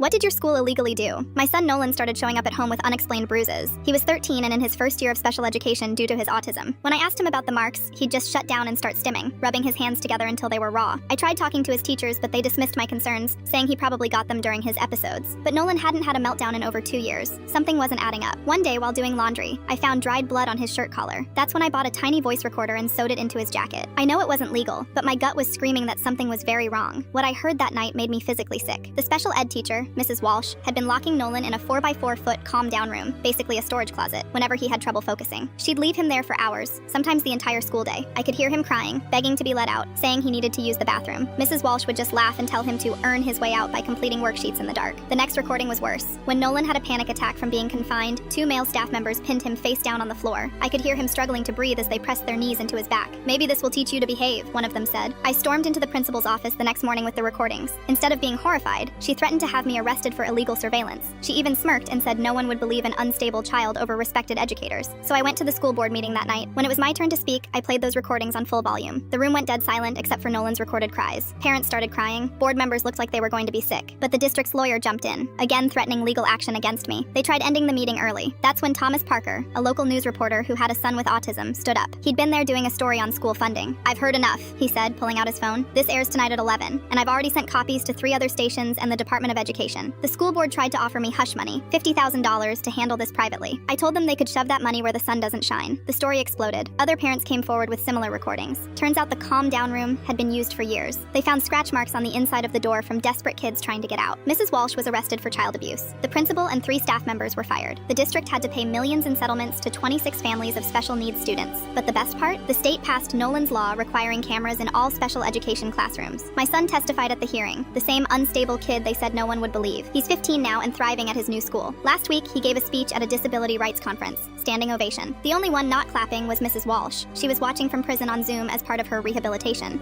What did your school illegally do? My son Nolan started showing up at home with unexplained bruises. He was 13 and in his first year of special education due to his autism. When I asked him about the marks, he'd just shut down and start stimming, rubbing his hands together until they were raw. I tried talking to his teachers, but they dismissed my concerns, saying he probably got them during his episodes. But Nolan hadn't had a meltdown in over 2 years. Something wasn't adding up. One day, while doing laundry, I found dried blood on his shirt collar. That's when I bought a tiny voice recorder and sewed it into his jacket. I know it wasn't legal, but my gut was screaming that something was very wrong. What I heard that night made me physically sick. The special ed teacher, Mrs. Walsh, had been locking Nolan in a 4x4-foot calm-down room, basically a storage closet, whenever he had trouble focusing. She'd leave him there for hours, sometimes the entire school day. I could hear him crying, begging to be let out, saying he needed to use the bathroom. Mrs. Walsh would just laugh and tell him to earn his way out by completing worksheets in the dark. The next recording was worse. When Nolan had a panic attack from being confined, 2 male staff members pinned him face down on the floor. I could hear him struggling to breathe as they pressed their knees into his back. "Maybe this will teach you to behave," one of them said. I stormed into the principal's office the next morning with the recordings. Instead of being horrified, she threatened to have me arrested for illegal surveillance. She even smirked and said no one would believe an unstable child over respected educators. So I went to the school board meeting that night. When it was my turn to speak, I played those recordings on full volume. The room went dead silent except for Nolan's recorded cries. Parents started crying. Board members looked like they were going to be sick. But the district's lawyer jumped in, again threatening legal action against me. They tried ending the meeting early. That's when Thomas Parker, a local news reporter who had a son with autism, stood up. He'd been there doing a story on school funding. "I've heard enough," he said, pulling out his phone. "This airs tonight at 11, and I've already sent copies to 3 other stations and the Department of Education. The school board tried to offer me hush money, $50,000, to handle this privately. I told them they could shove that money where the sun doesn't shine." The story exploded. Other parents came forward with similar recordings. Turns out the calm down room had been used for years. They found scratch marks on the inside of the door from desperate kids trying to get out. Mrs. Walsh was arrested for child abuse. The principal and 3 staff members were fired. The district had to pay millions in settlements to 26 families of special needs students. But the best part? The state passed Nolan's law requiring cameras in all special education classrooms. My son testified at the hearing, the same unstable kid they said no one would believe. He's 15 now and thriving at his new school. Last week, he gave a speech at a disability rights conference. Standing ovation. The only one not clapping was Mrs. Walsh. She was watching from prison on Zoom as part of her rehabilitation.